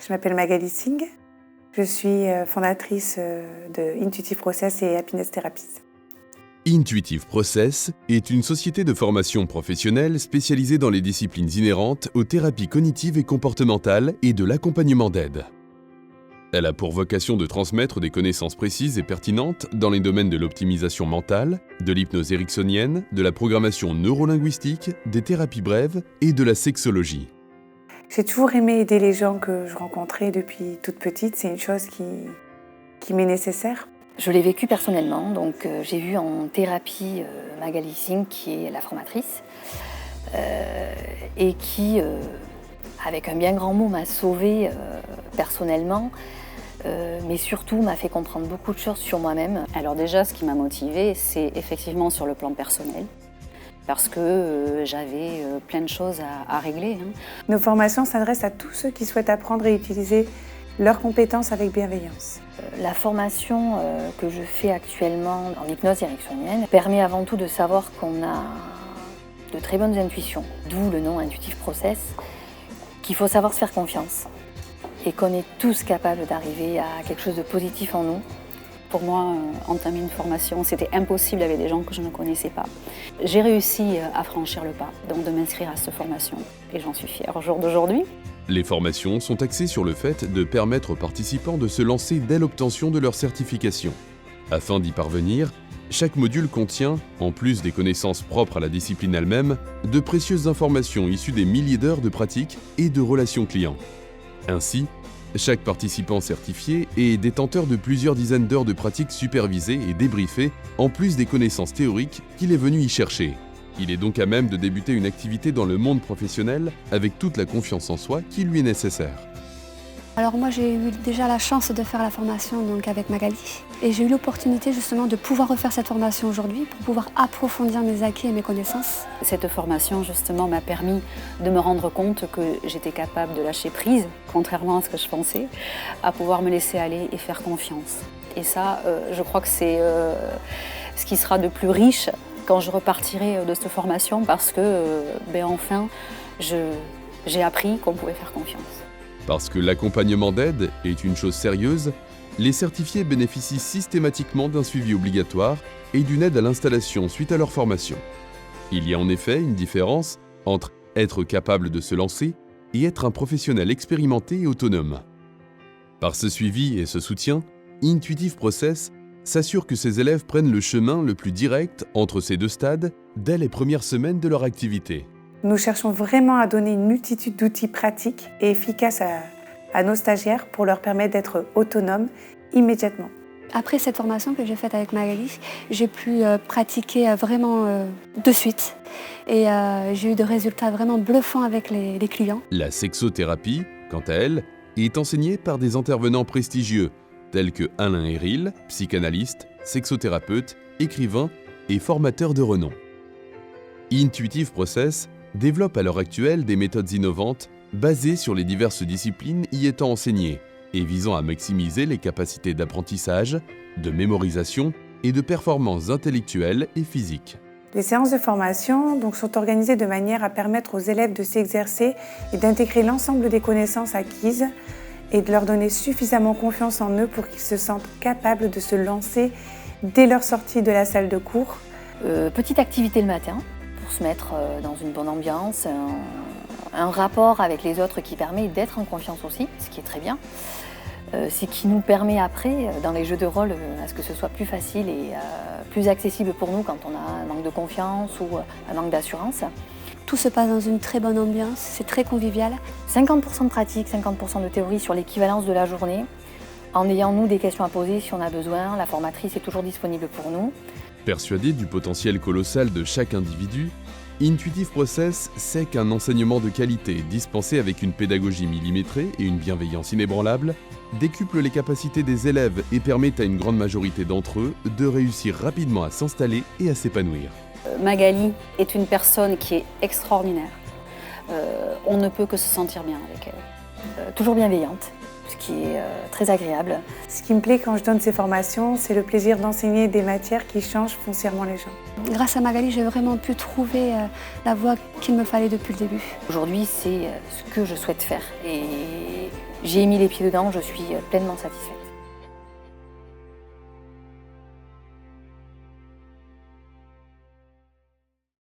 Je m'appelle Magali Singh. Je suis fondatrice de Intuitive Process et Happiness Therapies. Intuitive Process est une société de formation professionnelle spécialisée dans les disciplines inhérentes aux thérapies cognitives et comportementales et de l'accompagnement d'aide. Elle a pour vocation de transmettre des connaissances précises et pertinentes dans les domaines de l'optimisation mentale, de l'hypnose ericksonienne, de la programmation neurolinguistique, des thérapies brèves et de la sexologie. J'ai toujours aimé aider les gens que je rencontrais depuis toute petite. C'est une chose qui m'est nécessaire. Je l'ai vécu personnellement, donc j'ai vu en thérapie Magali Singh, qui est la formatrice, et qui, avec un bien grand mot, m'a sauvée personnellement, mais surtout m'a fait comprendre beaucoup de choses sur moi-même. Alors déjà, ce qui m'a motivée, c'est effectivement sur le plan personnel, parce que j'avais plein de choses à régler. Nos formations s'adressent à tous ceux qui souhaitent apprendre et utiliser leurs compétences avec bienveillance. La formation que je fais actuellement en hypnose ericksonienne permet avant tout de savoir qu'on a de très bonnes intuitions, d'où le nom Intuitive Process, qu'il faut savoir se faire confiance et qu'on est tous capables d'arriver à quelque chose de positif en nous. Pour moi, entamer une formation, c'était impossible avec des gens que je ne connaissais pas. J'ai réussi à franchir le pas, donc de m'inscrire à cette formation, et j'en suis fière au jour d'aujourd'hui. Les formations sont axées sur le fait de permettre aux participants de se lancer dès l'obtention de leur certification. Afin d'y parvenir, chaque module contient, en plus des connaissances propres à la discipline elle-même, de précieuses informations issues des milliers d'heures de pratique et de relations clients. Ainsi, chaque participant certifié est détenteur de plusieurs dizaines d'heures de pratique supervisées et débriefées, en plus des connaissances théoriques qu'il est venu y chercher. Il est donc à même de débuter une activité dans le monde professionnel avec toute la confiance en soi qui lui est nécessaire. Alors moi j'ai eu déjà la chance de faire la formation donc avec Magali et j'ai eu l'opportunité justement de pouvoir refaire cette formation aujourd'hui pour pouvoir approfondir mes acquis et mes connaissances. Cette formation justement m'a permis de me rendre compte que j'étais capable de lâcher prise, contrairement à ce que je pensais, à pouvoir me laisser aller et faire confiance. Et ça, je crois que c'est ce qui sera de plus riche quand je repartirai de cette formation parce que, enfin, j'ai appris qu'on pouvait faire confiance. Parce que l'accompagnement d'aide est une chose sérieuse, les certifiés bénéficient systématiquement d'un suivi obligatoire et d'une aide à l'installation suite à leur formation. Il y a en effet une différence entre être capable de se lancer et être un professionnel expérimenté et autonome. Par ce suivi et ce soutien, Intuitive Process s'assure que ses élèves prennent le chemin le plus direct entre ces deux stades dès les premières semaines de leur activité. Nous cherchons vraiment à donner une multitude d'outils pratiques et efficaces à nos stagiaires pour leur permettre d'être autonomes immédiatement. Après cette formation que j'ai faite avec Magali, j'ai pu pratiquer vraiment de suite et j'ai eu des résultats vraiment bluffants avec les clients. La sexothérapie, quant à elle, est enseignée par des intervenants prestigieux tels que Alain Héril, psychanalyste, sexothérapeute, écrivain et formateur de renom. Intuitive Process développe à l'heure actuelle des méthodes innovantes basées sur les diverses disciplines y étant enseignées et visant à maximiser les capacités d'apprentissage, de mémorisation et de performance intellectuelle et physique. Les séances de formation sont organisées de manière à permettre aux élèves de s'exercer et d'intégrer l'ensemble des connaissances acquises et de leur donner suffisamment confiance en eux pour qu'ils se sentent capables de se lancer dès leur sortie de la salle de cours. Petite activité le matin, pour se mettre dans une bonne ambiance, un rapport avec les autres qui permet d'être en confiance aussi, ce qui est très bien. Ce qui nous permet après, dans les jeux de rôle, à ce que ce soit plus facile et plus accessible pour nous quand on a un manque de confiance ou un manque d'assurance. Tout se passe dans une très bonne ambiance, c'est très convivial. 50% de pratique, 50% de théorie sur l'équivalence de la journée. En ayant nous des questions à poser si on a besoin, la formatrice est toujours disponible pour nous. Persuadée du potentiel colossal de chaque individu, Intuitive Process sait qu'un enseignement de qualité dispensé avec une pédagogie millimétrée et une bienveillance inébranlable décuple les capacités des élèves et permet à une grande majorité d'entre eux de réussir rapidement à s'installer et à s'épanouir. Magali est une personne qui est extraordinaire. On ne peut que se sentir bien avec elle. Toujours bienveillante, ce qui est très agréable. Ce qui me plaît quand je donne ces formations, c'est le plaisir d'enseigner des matières qui changent foncièrement les gens. Grâce à Magali, j'ai vraiment pu trouver la voie qu'il me fallait depuis le début. Aujourd'hui, c'est ce que je souhaite faire et J'ai mis les pieds dedans, je suis pleinement satisfaite.